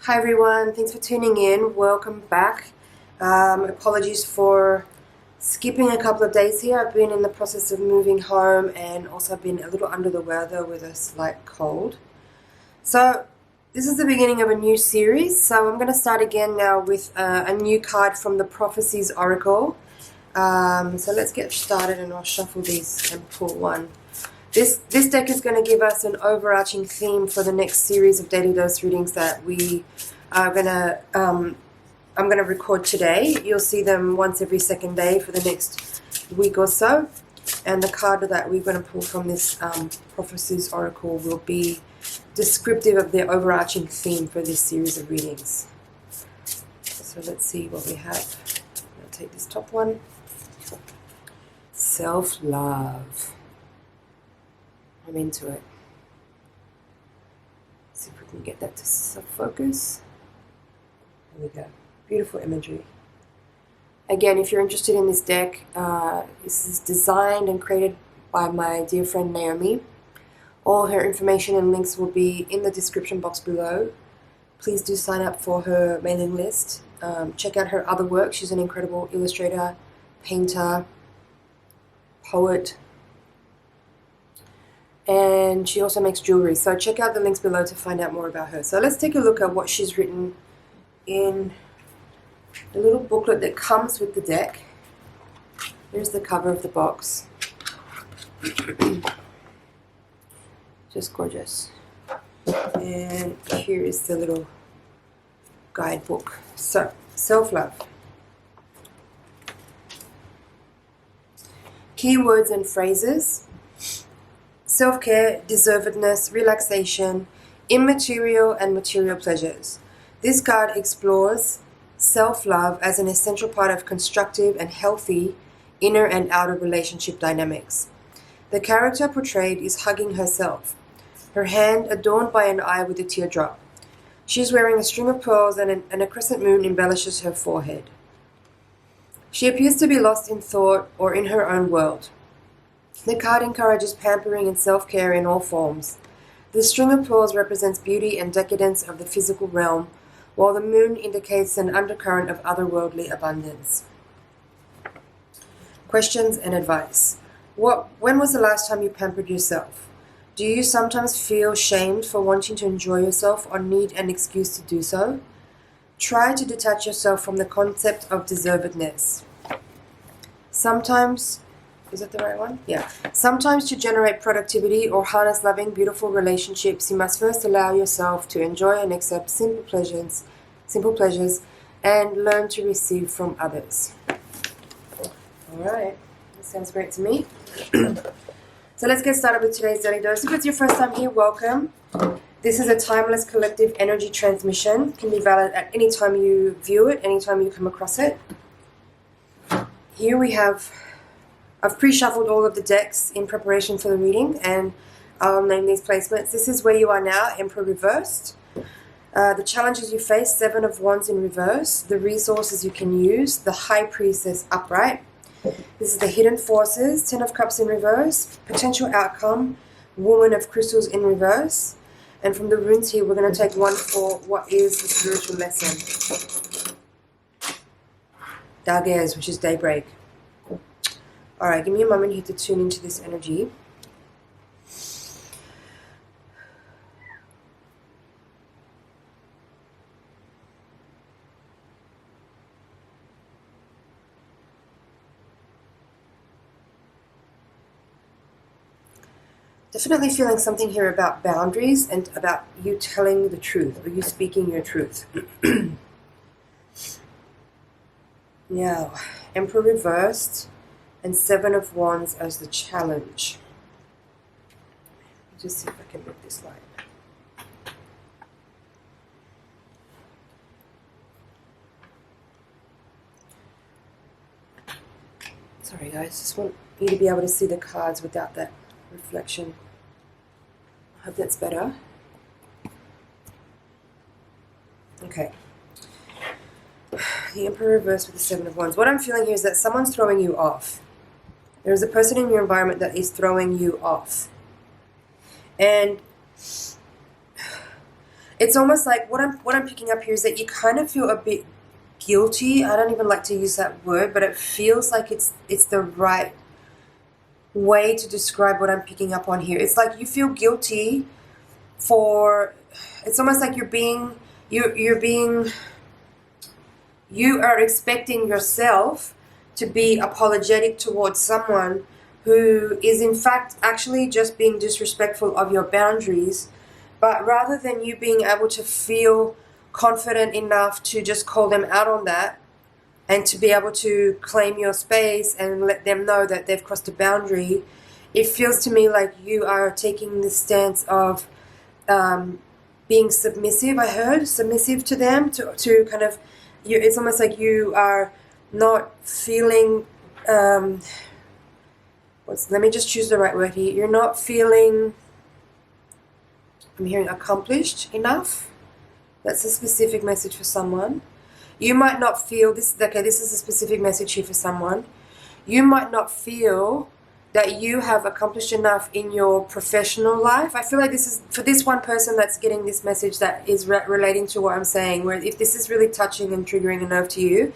Hi everyone, thanks for tuning in. Welcome back. Apologies for skipping a couple of days here. I've been in the process of moving home and also been a little under the weather with a slight cold. So this is the beginning of a new series. So I'm going to start again now with a new card from the Prophecies Oracle. So let's get started and I'll shuffle these and pull one. This deck is going to give us an overarching theme for the next series of daily dose readings that we are going to, I'm going to record today. You'll see them once every second day for the next week or so. And the card that we're going to pull from this Prophecies Oracle will be descriptive of the overarching theme for this series of readings. So let's see what we have. I'm going to take this top one. Self-love. I'm into it. See if we can get that to focus. There we go. Beautiful imagery. Again, if you're interested in this deck, this is designed and created by my dear friend Naomi. All her information and links will be in the description box below. Please do sign up for her mailing list. Check out her other work. She's an incredible illustrator, painter, poet, and she also makes jewelry. So check out the links below to find out more about her. So let's take a look at what she's written in the little booklet that comes with the deck. Here's the cover of the box. Just gorgeous. And here is the little guidebook. So, self-love. Keywords and phrases. Self-care, deservedness, relaxation, immaterial and material pleasures. This card explores self-love as an essential part of constructive and healthy inner and outer relationship dynamics. The character portrayed is hugging herself, her hand adorned by an eye with a teardrop. She's wearing a string of pearls and a crescent moon embellishes her forehead. She appears to be lost in thought or in her own world. The card encourages pampering and self-care in all forms. The string of pearls represents beauty and decadence of the physical realm, while the moon indicates an undercurrent of otherworldly abundance. Questions and advice. When was the last time you pampered yourself? Do you sometimes feel shamed for wanting to enjoy yourself or need an excuse to do so? Try to detach yourself from the concept of deservedness. Sometimes, is that the right one? Yeah. Sometimes to generate productivity or harness loving, beautiful relationships, you must first allow yourself to enjoy and accept simple pleasures, and learn to receive from others. All right. That sounds great to me. So let's get started with today's daily dose. If it's your first time here, welcome. This is a timeless collective energy transmission. It can be valid at any time you view it, anytime you come across it. Here we have, I've pre-shuffled all of the decks in preparation for the reading, and I'll name these placements. This is where you are now, Emperor reversed. The challenges you face, 7 of Wands in reverse. The resources you can use, the High Priestess upright. This is the Hidden Forces, 10 of Cups in reverse. Potential outcome, Woman of Crystals in reverse. And from the runes here, we're going to take one for what is the spiritual lesson. Daggers, which is daybreak. Alright, give me a moment here to tune into this energy. Definitely feeling something here about boundaries and about you telling the truth or you speaking your truth. Now, Emperor reversed and 7 of Wands as the challenge. Let me just see if I can move this light. Sorry guys, just want you to be able to see the cards without that reflection. I hope that's better. Okay. The Emperor reversed with the 7 of Wands. What I'm feeling here is that someone's throwing you off. There is a person in your environment that is throwing you off. And It's almost like what I'm picking up here is that you kind of feel a bit guilty. I don't even like to use that word, but it feels like it's the right way to describe what I'm picking up on here. It's like you feel guilty for, it's almost like you are expecting yourself to be apologetic towards someone who is in fact actually just being disrespectful of your boundaries. But rather than you being able to feel confident enough to just call them out on that and to be able to claim your space and let them know that they've crossed a boundary, it feels to me like you are taking the stance of being submissive. I heard submissive to them, to kind of, it's almost like you are not feeling, let me just choose the right word here. You're not feeling, I'm hearing accomplished enough. That's a specific message for someone. You might not feel this. Okay, this is a specific message here for someone. You might not feel that you have accomplished enough in your professional life. I feel like this is for this one person that's getting this message that is relating to what I'm saying, where if this is really touching and triggering a nerve to you,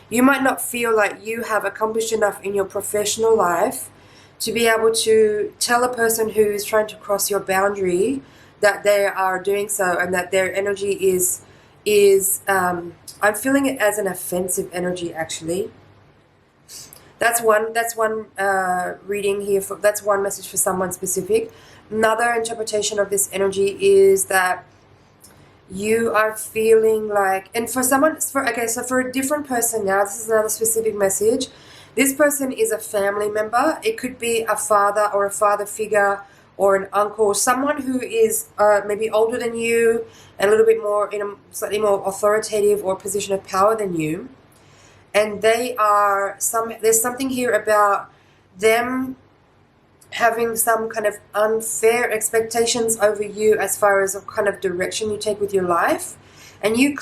you might not feel like you have accomplished enough in your professional life to be able to tell a person who is trying to cross your boundary that they are doing so, and that their energy is I'm feeling it as an offensive energy, actually. That's one reading here. That's one message for someone specific. Another interpretation of this energy is that you are feeling like, and for someone, so for a different person now, this is another specific message. This person is a family member. It could be a father or a father figure or an uncle, someone who is maybe older than you and a little bit more in a slightly more authoritative or position of power than you. And there's something here about them having some kind of unfair expectations over you as far as the kind of direction you take with your life. And you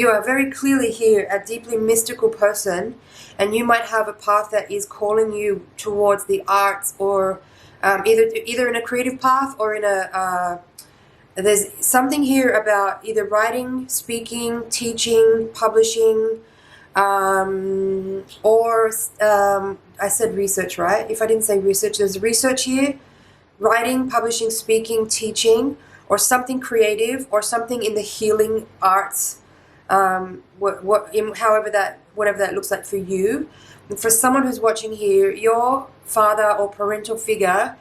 are very clearly here a deeply mystical person, and you might have a path that is calling you towards the arts, or either in a creative path or in there's something here about either writing, speaking, teaching, publishing, or I said research, right? If I didn't say research, there's research here, writing, publishing, speaking, teaching, or something creative, or something in the healing arts, whatever that looks like for you. And for someone who's watching here, your father or parental figure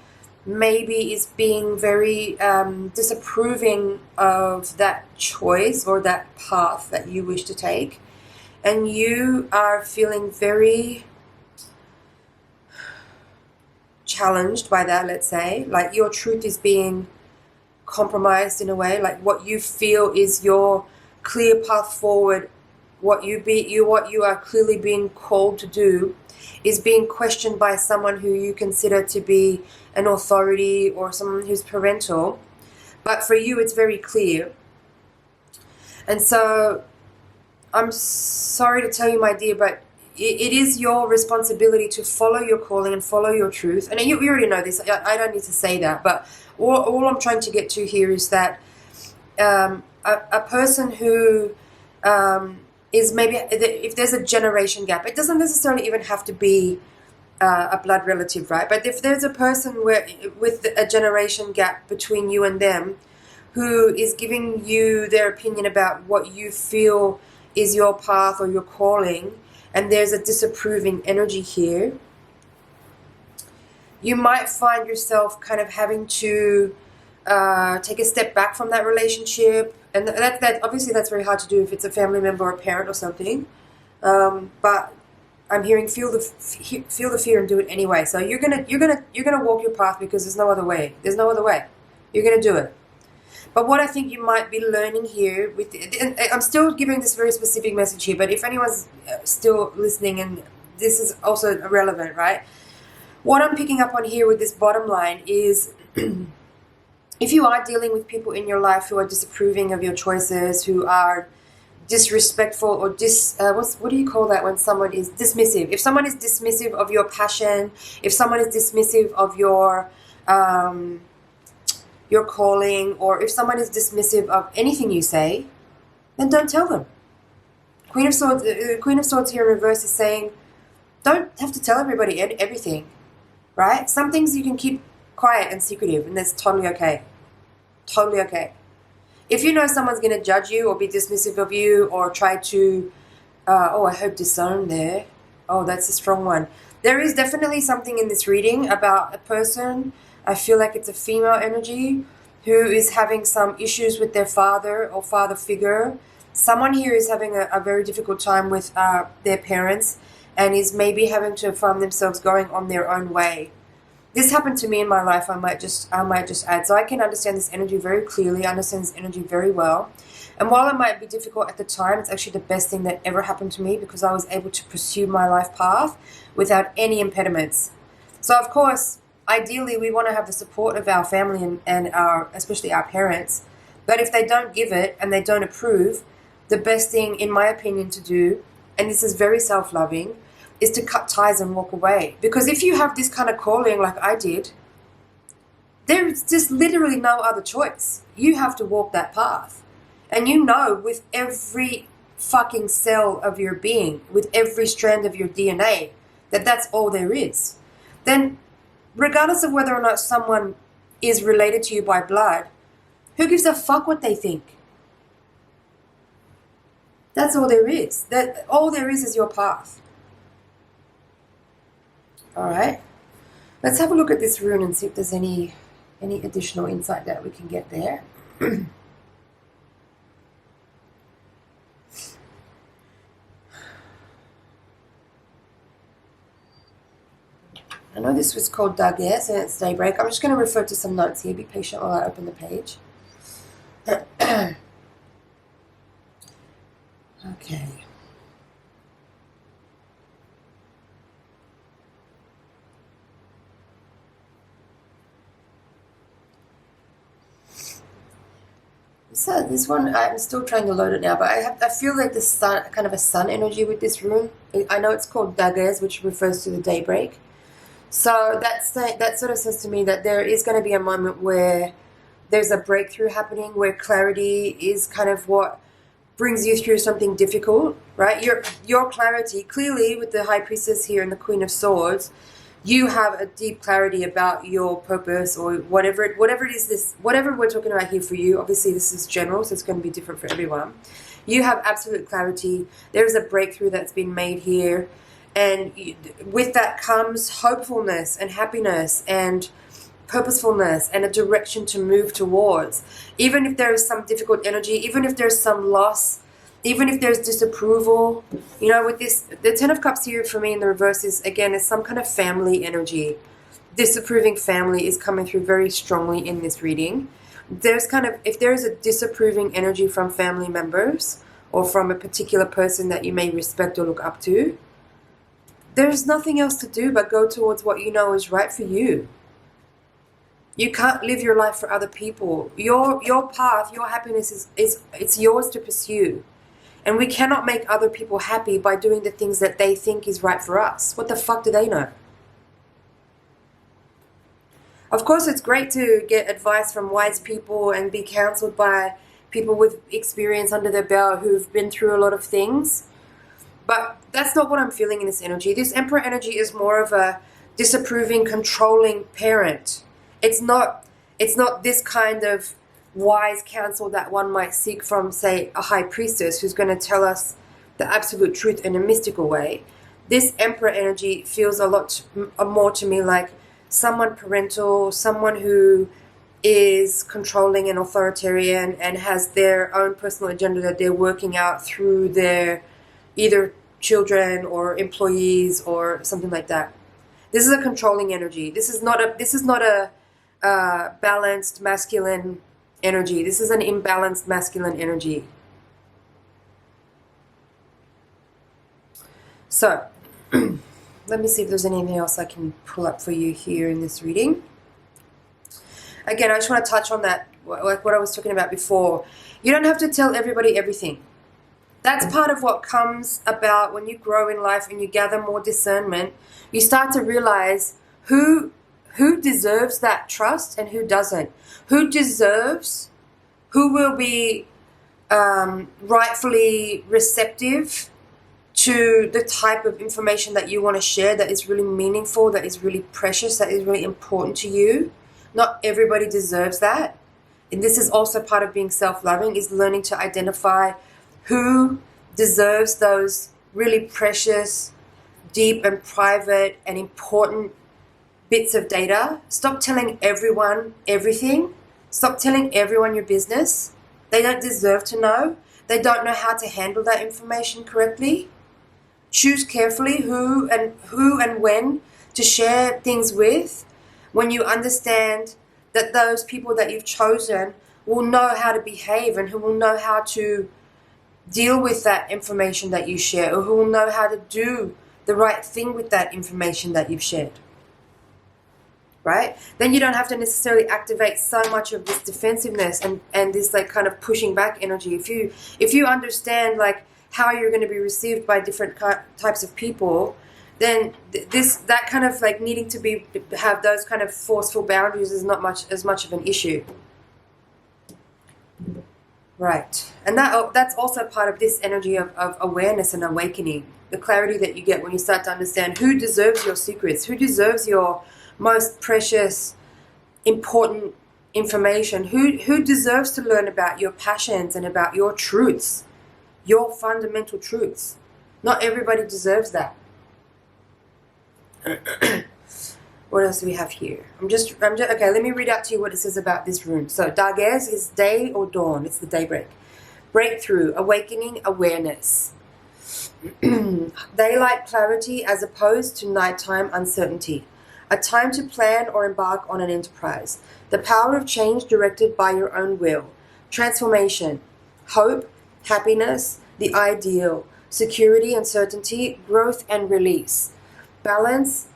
maybe is being very disapproving of that choice or that path that you wish to take. And you are feeling very challenged by that, let's say. Like your truth is being compromised in a way. Like what you feel is your clear path forward, what you are clearly being called to do, is being questioned by someone who you consider to be an authority or someone who's parental. But for you, it's very clear. And so I'm sorry to tell you, my dear, but it is your responsibility to follow your calling and follow your truth. And you already know this. I don't need to say that. But all I'm trying to get to here is that a person who is maybe, if there's a generation gap, it doesn't necessarily even have to be a blood relative, right? But if there's a person with a generation gap between you and them, who is giving you their opinion about what you feel is your path or your calling, and there's a disapproving energy here, you might find yourself kind of having to take a step back from that relationship. And that obviously that's very hard to do if it's a family member or a parent or something. But I'm hearing feel the fear and do it anyway. So you're gonna walk your path because there's no other way. There's no other way. You're gonna do it. But what I think you might be learning here, and I'm still giving this very specific message here, but if anyone's still listening, and this is also relevant, right? What I'm picking up on here with this bottom line is if you are dealing with people in your life who are disapproving of your choices, who are disrespectful or what do you call that when someone is dismissive? If someone is dismissive of your passion, if someone is dismissive of your your calling, or if someone is dismissive of anything you say, then don't tell them. Queen of Swords here in reverse is saying, don't have to tell everybody everything, right? Some things you can keep quiet and secretive, and that's totally okay. Totally okay. If you know someone's going to judge you or be dismissive of you or try to, oh, I hope disown there. Oh, that's a strong one. There is definitely something in this reading about a person, I feel like it's a female energy, who is having some issues with their father or father figure. Someone here is having a very difficult time with their parents and is maybe having to find themselves going on their own way. This happened to me in my life, I might just add. So I can understand this energy very clearly, I understand this energy very well. And while it might be difficult at the time, it's actually the best thing that ever happened to me because I was able to pursue my life path without any impediments. So of course, ideally we want to have the support of our family and especially our parents. But if they don't give it and they don't approve, the best thing, in my opinion, to do, and this is very self-loving, is to cut ties and walk away. Because if you have this kind of calling like I did, there's just literally no other choice. You have to walk that path. And you know with every fucking cell of your being, with every strand of your DNA, that that's all there is. Then regardless of whether or not someone is related to you by blood, who gives a fuck what they think? That's all there is. That all there is your path. All right. Let's have a look at this rune and see if there's any additional insight that we can get there. I know this was called Daguerre, and it's daybreak. I'm just going to refer to some notes here. Be patient while I open the page. Okay. So this one, I'm still trying to load it now, but I feel like the sun, kind of a sun energy with this rune. I know it's called Daguerre, which refers to the daybreak. So that sort of says to me that there is going to be a moment where there's a breakthrough happening, where clarity is kind of what brings you through something difficult, right? Your clarity, clearly with the High Priestess here and the Queen of Swords, you have a deep clarity about your purpose or whatever it is, whatever we're talking about here for you. Obviously this is general, so it's going to be different for everyone. You have absolute clarity. There is a breakthrough that's been made here. And with that comes hopefulness and happiness and purposefulness and a direction to move towards. Even if there is some difficult energy, even if there's some loss, even if there's disapproval, you know, with this, the Ten of Cups here for me in the reverse is, again, is some kind of family energy. Disapproving family is coming through very strongly in this reading. There's kind of, if there's a disapproving energy from family members or from a particular person that you may respect or look up to, there's nothing else to do but go towards what you know is right for you. You can't live your life for other people. Your path, your happiness it's yours to pursue. And we cannot make other people happy by doing the things that they think is right for us. What the fuck do they know? Of course, it's great to get advice from wise people and be counseled by people with experience under their belt who've been through a lot of things. But that's not what I'm feeling in this energy. This Emperor energy is more of a disapproving, controlling parent. It's not this kind of wise counsel that one might seek from, say, a High Priestess who's going to tell us the absolute truth in a mystical way. This Emperor energy feels a lot more to me like someone parental, someone who is controlling and authoritarian and has their own personal agenda that they're working out through their either children or employees or something like that. This is a controlling energy. This is not a balanced masculine energy. This is an imbalanced masculine energy. So let me see if there's anything else I can pull up for you here in this reading. Again, I just want to touch on that, like what I was talking about before. You don't have to tell everybody everything. That's part of what comes about when you grow in life and you gather more discernment. You start to realize who who deserves that trust and who doesn't. Who will be rightfully receptive to the type of information that you want to share that is really meaningful, that is really precious, that is really important to you. Not everybody deserves that. And this is also part of being self-loving, is learning to identify who deserves those really precious, deep and private and important bits of data. Stop telling everyone everything. Stop telling everyone your business. They don't deserve to know. They don't know how to handle that information correctly. Choose carefully who and when to share things with, when you understand that those people that you've chosen will know how to behave and who will know how to deal with that information that you share, or who will know how to do the right thing with that information that you've shared. Right? Then you don't have to necessarily activate so much of this defensiveness and this like kind of pushing back energy. If you understand like how you're going to be received by different types of people, then that kind of like needing to have those kind of forceful boundaries is not as much of an issue. Right. And that's also part of this energy of awareness and awakening. The clarity that you get when you start to understand who deserves your secrets, who deserves your most precious, important information, who deserves to learn about your passions and about your truths, your fundamental truths. Not everybody deserves that. What else do we have here? I'm just okay, let me read out to you what it says about this rune. So Dages is day or dawn. It's the daybreak. Breakthrough, awakening, awareness. Daylight clarity as opposed to nighttime uncertainty. A time to plan or embark on an enterprise. The power of change directed by your own will. Transformation. Hope, happiness, the ideal. Security and certainty, growth and release. Balance,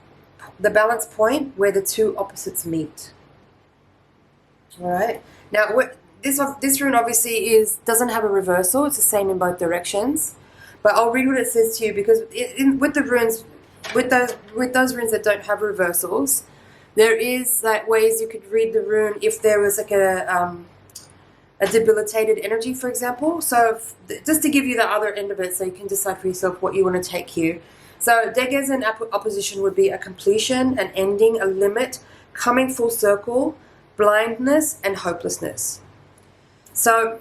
the balance point where the two opposites meet. All right. Now, this rune obviously doesn't have a reversal. It's the same in both directions. But I'll read what it says to you, because with the runes, with those runes that don't have reversals, there is like ways you could read the rune if there was like a debilitated energy, for example. So just to give you the other end of it, so you can decide for yourself what you want to take here. So Dages in opposition would be a completion, an ending, a limit, coming full circle, blindness, and hopelessness. So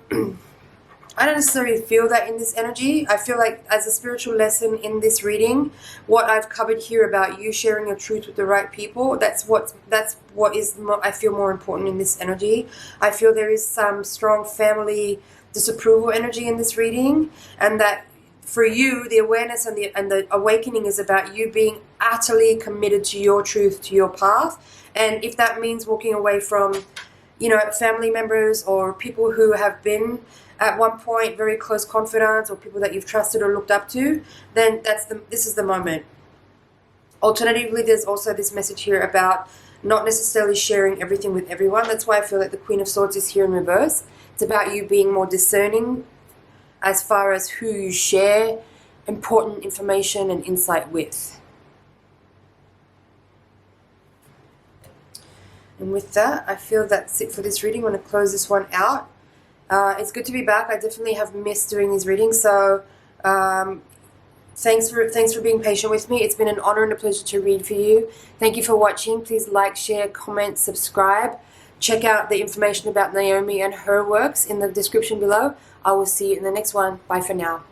I don't necessarily feel that in this energy. I feel like as a spiritual lesson in this reading, what I've covered here about you sharing your truth with the right people, that's what is I feel more important in this energy. I feel there is some strong family disapproval energy in this reading, and that for you, the awareness and the awakening is about you being utterly committed to your truth, to your path. And if that means walking away from, family members or people who have been at one point very close confidants, or people that you've trusted or looked up to, then this is the moment. Alternatively, there's also this message here about not necessarily sharing everything with everyone. That's why I feel like the Queen of Swords is here in reverse. It's about you being more discerning as far as who you share important information and insight with. And with that, I feel that's it for this reading. I'm going to close this one out. It's good to be back. I definitely have missed doing these readings, so thanks for being patient with me. It's been an honor and a pleasure to read for you. Thank you for watching. Please like, share, comment, subscribe. Check out the information about Naomi and her works in the description below. I will see you in the next one. Bye for now.